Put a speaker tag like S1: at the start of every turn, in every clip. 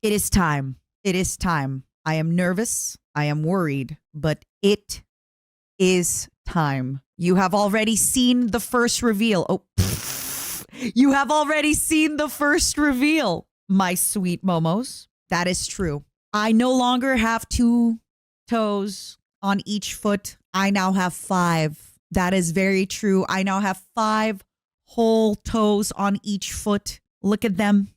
S1: It is time. It is time. I am nervous. I am worried, but it is time. You have already seen the first reveal. Oh, you have already seen the first reveal, my sweet Momos. That is true. I no longer have 2 toes on each foot. I now have 5. That is very true. I now have 5 whole toes on each foot. Look at them.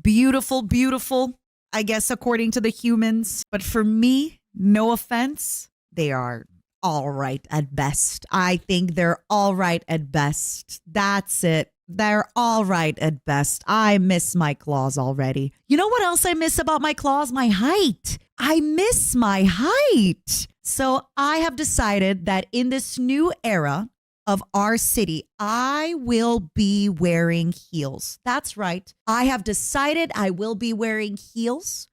S1: Beautiful, beautiful, I guess, according to the humans. But for me, no offense, they are all right at best. I think they're all right at best. That's it. They're all right at best. I miss my claws already. You know what else I miss about my claws? My height. I miss my height. So I have decided that in this new era of our city, I will be wearing heels. That's right. I have decided I will be wearing heels.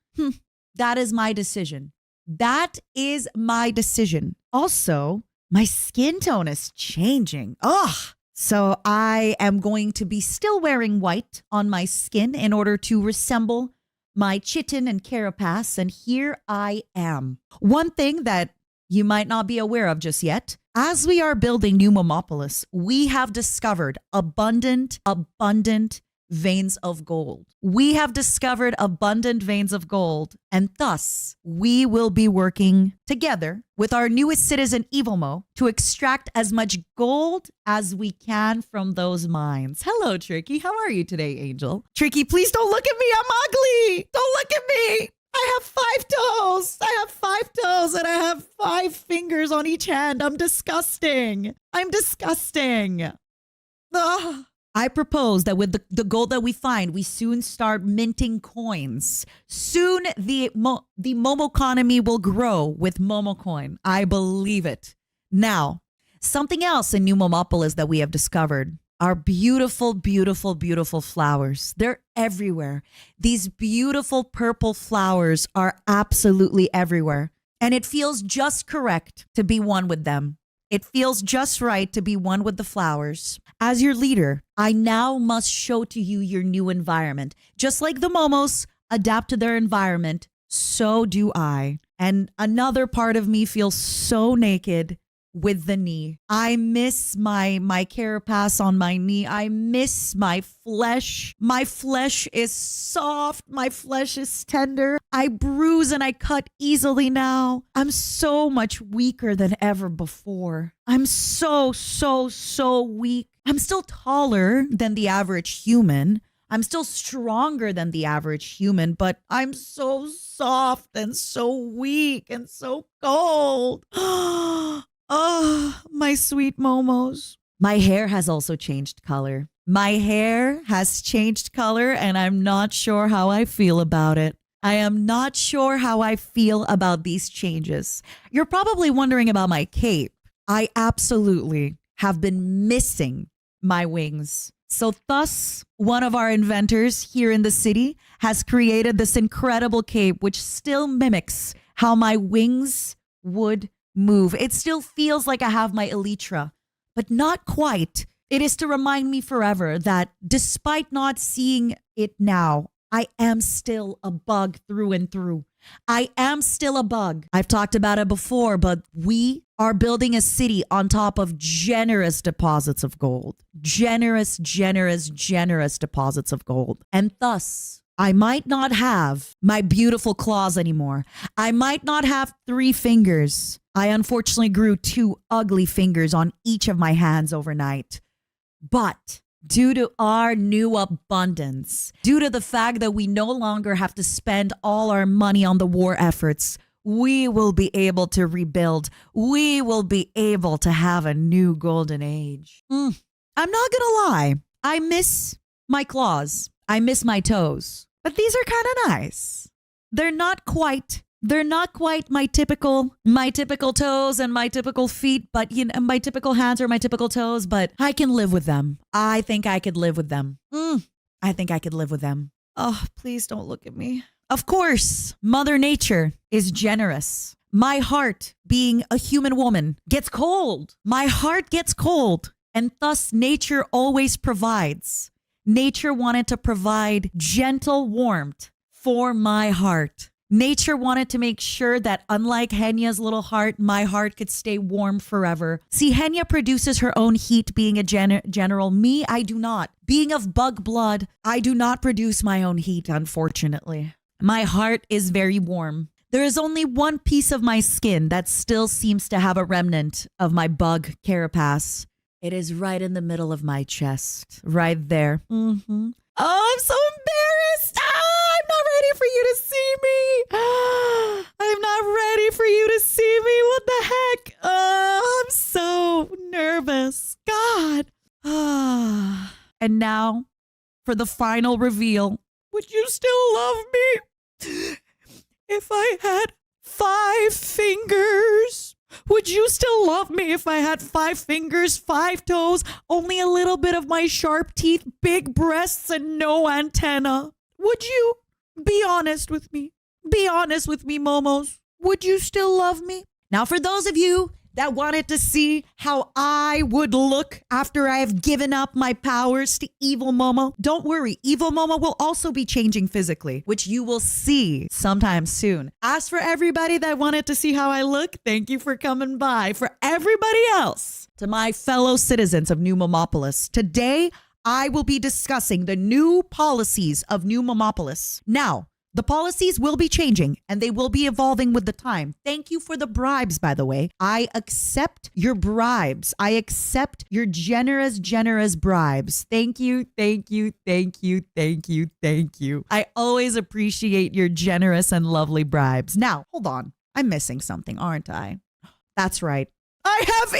S1: That is my decision. That is my decision. Also, my skin tone is changing. Ugh. So I am going to be still wearing white on my skin in order to resemble my chitin and carapace. And here I am. One thing that you might not be aware of just yet, as we are building New Momopolis, we have discovered abundant veins of gold. We have discovered abundant veins of gold, and thus we will be working together with our newest citizen, Evilmo, to extract as much gold as we can from those mines. Hello, Tricky. How are you today, Angel? Tricky, please don't look at me. I'm ugly. Don't look at me. I have 5 toes. I have 5 toes and I have 5 fingers on each hand. I'm disgusting. I'm disgusting. Ugh. I propose that with the gold that we find, we soon start minting coins. Soon the Momo economy will grow with Momo coin. I believe it. Now, something else in New Momopolis that we have discovered are beautiful, beautiful, beautiful flowers. They're everywhere. These beautiful purple flowers are absolutely everywhere. And it feels just correct to be one with them. It feels just right to be one with the flowers. As your leader, I now must show to you your new environment. Just like the Momos adapt to their environment, so do I. And another part of me feels so naked with the knee. I miss my carapace on my knee. I miss my flesh. My flesh is soft. My flesh is tender. I bruise and I cut easily now. I'm so much weaker than ever before. I'm so weak. I'm still taller than the average human. I'm still stronger than the average human, but I'm so soft and so weak and so cold. Oh, my sweet Momos. My hair has also changed color. My hair has changed color and I'm not sure how I feel about it. I am not sure how I feel about these changes. You're probably wondering about my cape. I absolutely have been missing my wings. So thus, one of our inventors here in the city has created this incredible cape which still mimics how my wings would move. It still feels like I have my elytra, but not quite. It is to remind me forever that despite not seeing it now, I am still a bug through and through. I am still a bug. I've talked about it before, but we are building a city on top of generous deposits of gold. Generous deposits of gold. And thus, I might not have my beautiful claws anymore. I might not have 3 fingers. I unfortunately grew 2 ugly fingers on each of my hands overnight. But due to our new abundance, due to the fact that we no longer have to spend all our money on the war efforts, we will be able to rebuild. We will be able to have a new golden age. I'm not gonna lie. I miss my claws. I miss my toes. But these are kind of nice. They're not quite my typical toes and my typical feet, but my typical hands or my typical toes, but I can live with them. I think I could live with them. I think I could live with them. Oh, please don't look at me. Of course, Mother Nature is generous. My heart, being a human woman, gets cold. My heart gets cold. And thus nature always provides. Nature wanted to provide gentle warmth, for my heart. Nature wanted to make sure that unlike Henya's little heart, my heart could stay warm forever. See, Henya produces her own heat being a general. Me, I do not. Being of bug blood, I do not produce my own heat, unfortunately. My heart is very warm. There is only one piece of my skin that still seems to have a remnant of my bug carapace. It is right in the middle of my chest, right there. Mm-hmm. Oh, I'm so embarrassed. I'm not ready for you to see me. I'm not ready for you to see me. What the heck? Oh, I'm so nervous. God. And now for the final reveal. Would you still love me if I had 5 fingers? Would you still love me if I had 5 fingers, 5 toes, only a little bit of my sharp teeth, big breasts, and no antenna? Would you? Be honest with me. Be honest with me, Momos. Would you still love me? Now, for those of you that wanted to see how I would look after I have given up my powers to evil Momo, don't worry. Evil Momo will also be changing physically, which you will see sometime soon. As for everybody that wanted to see how I look, thank you for coming by. For everybody else, to my fellow citizens of New Momopolis, today I will be discussing the new policies of New Momopolis. Now, the policies will be changing and they will be evolving with the time. Thank you for the bribes, by the way. I accept your bribes. I accept your generous, generous bribes. Thank you, thank you, thank you, thank you, thank you. I always appreciate your generous and lovely bribes. Now, hold on. I'm missing something, aren't I? That's right. I have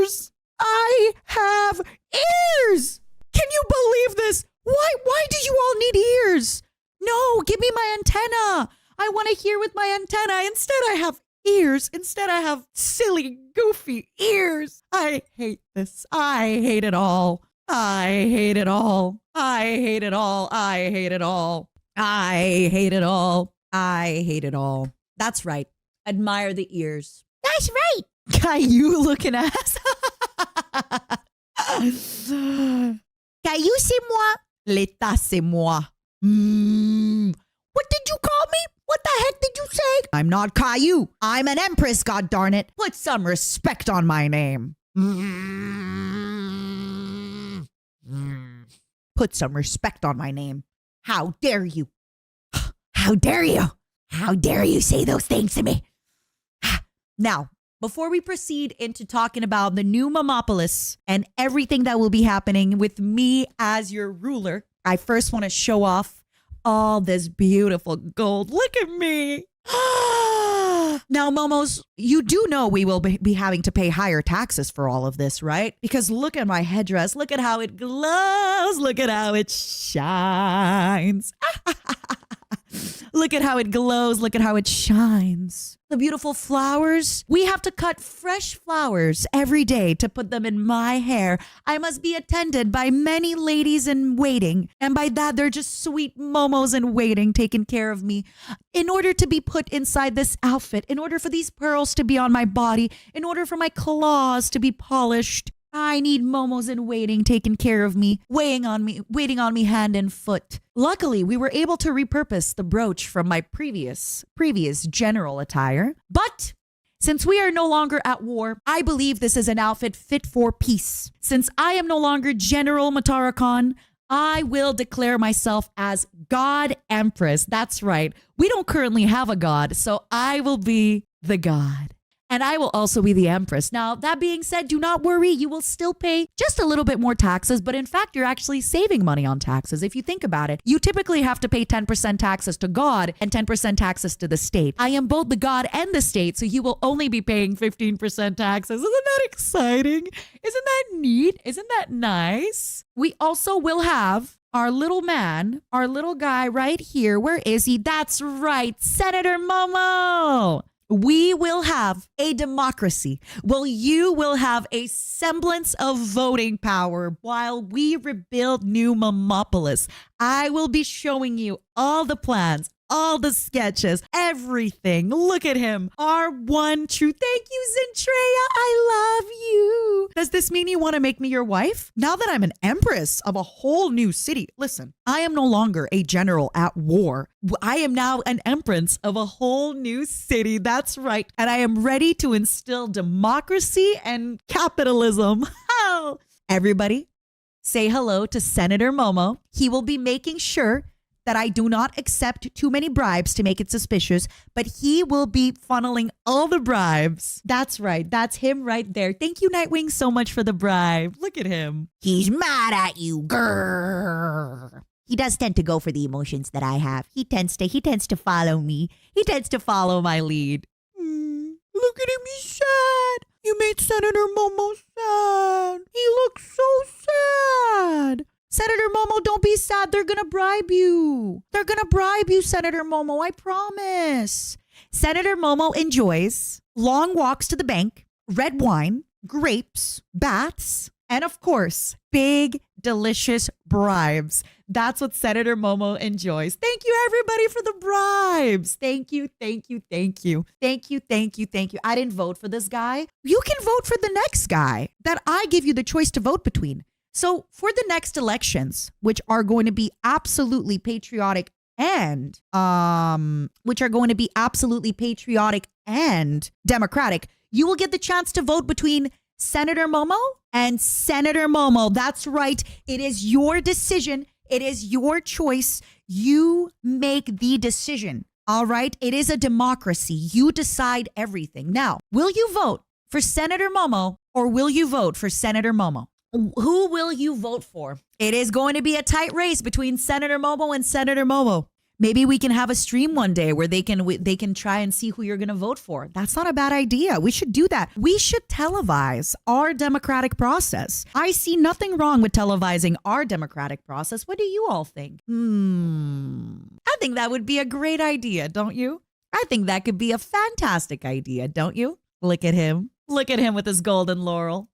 S1: ears! I have ears! Can you believe this? Why do you all need ears? No, give me my antenna. I want to hear with my antenna. Instead, I have ears. Instead, I have silly, goofy ears. I hate this. I hate it all. I hate it all. I hate it all. I hate it all. I hate it all. I hate it all. That's right. Admire the ears. That's right. Caillou-looking ass. Caillou, c'est moi. L'état, c'est moi. What did you call me? What the heck did you say? I'm not Caillou. I'm an empress, god darn it. Put some respect on my name. Put some respect on my name. How dare you? How dare you? How dare you say those things to me? Now, before we proceed into talking about the new Momopolis and everything that will be happening with me as your ruler, I first want to show off all this beautiful gold. Look at me. Now, Momos, you do know we will be having to pay higher taxes for all of this, right? Because look at my headdress. Look at how it glows. Look at how it shines. Look at how it glows. Look at how it shines. The beautiful flowers. We have to cut fresh flowers every day to put them in my hair. I must be attended by many ladies in waiting. And by that, they're just sweet momos in waiting, taking care of me. In order to be put inside this outfit, in order for these pearls to be on my body, in order for my claws to be polished, I need momos in waiting, taking care of me, waiting on me hand and foot. Luckily, we were able to repurpose the brooch from my previous general attire. But since we are no longer at war, I believe this is an outfit fit for peace. Since I am no longer General Matara Khan, I will declare myself as God Empress. That's right. We don't currently have a god, so I will be the god. And I will also be the Empress. Now, that being said, do not worry. You will still pay just a little bit more taxes. But in fact, you're actually saving money on taxes. If you think about it, you typically have to pay 10% taxes to God and 10% taxes to the state. I am both the God and the state, so you will only be paying 15% taxes. Isn't that exciting? Isn't that neat? Isn't that nice? We also will have our little man, our little guy right here. Where is he? That's right, Senator Momo. We will have a democracy. Well, you will have a semblance of voting power while we rebuild New Momopolis. I will be showing you all the plans, all the sketches, everything. Look at him. Our one true. Thank you, Zentreya. I love you. Does this mean you want to make me your wife? Now that I'm an empress of a whole new city. Listen, I am no longer a general at war. I am now an empress of a whole new city. That's right. And I am ready to instill democracy and capitalism. Everybody, say hello to Senator Momo. He will be making sure that I do not accept too many bribes to make it suspicious, but he will be funneling all the bribes. That's right. That's him right there. Thank you, Nightwing, so much for the bribe. Look at him. He's mad at you, grrr. He does tend to go for the emotions that I have. He tends to follow me. He tends to follow my lead. Look at him, he's sad. You made Senator Momo sad. He looks so sad. Senator Momo, don't be sad. They're going to bribe you. They're going to bribe you, Senator Momo. I promise. Senator Momo enjoys long walks to the bank, red wine, grapes, baths, and of course, big, delicious bribes. That's what Senator Momo enjoys. Thank you, everybody, for the bribes. Thank you, thank you, thank you. Thank you, thank you, thank you. I didn't vote for this guy. You can vote for the next guy that I give you the choice to vote between. So for the next elections, which are going to be absolutely patriotic and democratic, you will get the chance to vote between Senator Momo and Senator Momo. That's right. It is your decision. It is your choice. You make the decision. All right. It is a democracy. You decide everything. Now, will you vote for Senator Momo or will you vote for Senator Momo? Who will you vote for? It is going to be a tight race between Senator Momo and Senator Momo. Maybe we can have a stream one day where they can try and see who you're going to vote for. That's not a bad idea. We should do that. We should televise our democratic process. I see nothing wrong with televising our democratic process. What do you all think? I think that would be a great idea, don't you? I think that could be a fantastic idea, don't you? Look at him. Look at him with his golden laurel.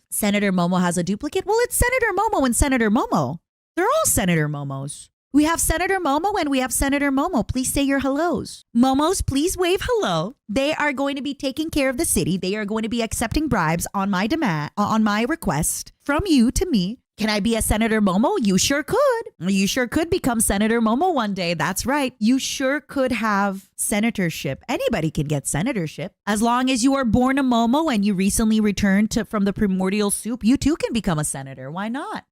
S1: Senator Momo has a duplicate? Well, it's Senator Momo and Senator Momo. They're all Senator Momos. We have Senator Momo and we have Senator Momo. Please say your hellos. Momos, please wave hello. They are going to be taking care of the city. They are going to be accepting bribes on my demand, on my request from you to me. Can I be a Senator Momo? You sure could. You sure could become Senator Momo one day. That's right. You sure could have senatorship. Anybody can get senatorship. As long as you are born a Momo and you recently returned from the primordial soup, you too can become a senator. Why not?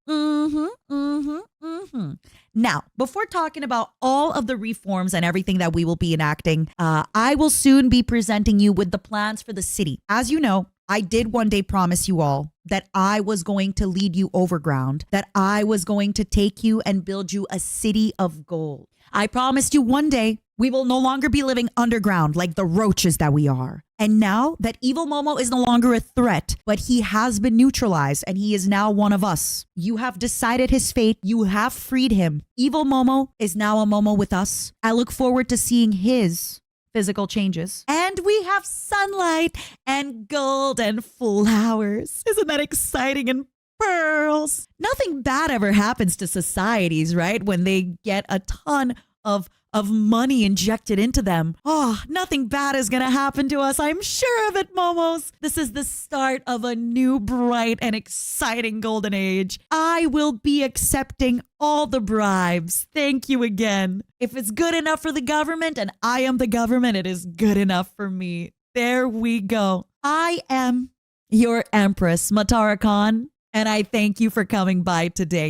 S1: Now, before talking about all of the reforms and everything that we will be enacting, I will soon be presenting you with the plans for the city. As you know, I did one day promise you all that I was going to lead you overground, that I was going to take you and build you a city of gold. I promised you one day we will no longer be living underground like the roaches that we are. And now that evil Momo is no longer a threat, but he has been neutralized and he is now one of us. You have decided his fate. You have freed him. Evil Momo is now a Momo with us. I look forward to seeing his physical changes. And we have sunlight and gold and flowers. Isn't that exciting? And pearls. Nothing bad ever happens to societies, right? When they get a ton of money injected into them. Oh, nothing bad is going to happen to us. I'm sure of it, Momos. This is the start of a new, bright, and exciting golden age. I will be accepting all the bribes. Thank you again. If it's good enough for the government and I am the government, it is good enough for me. There we go. I am your Empress, Matara Khan, and I thank you for coming by today.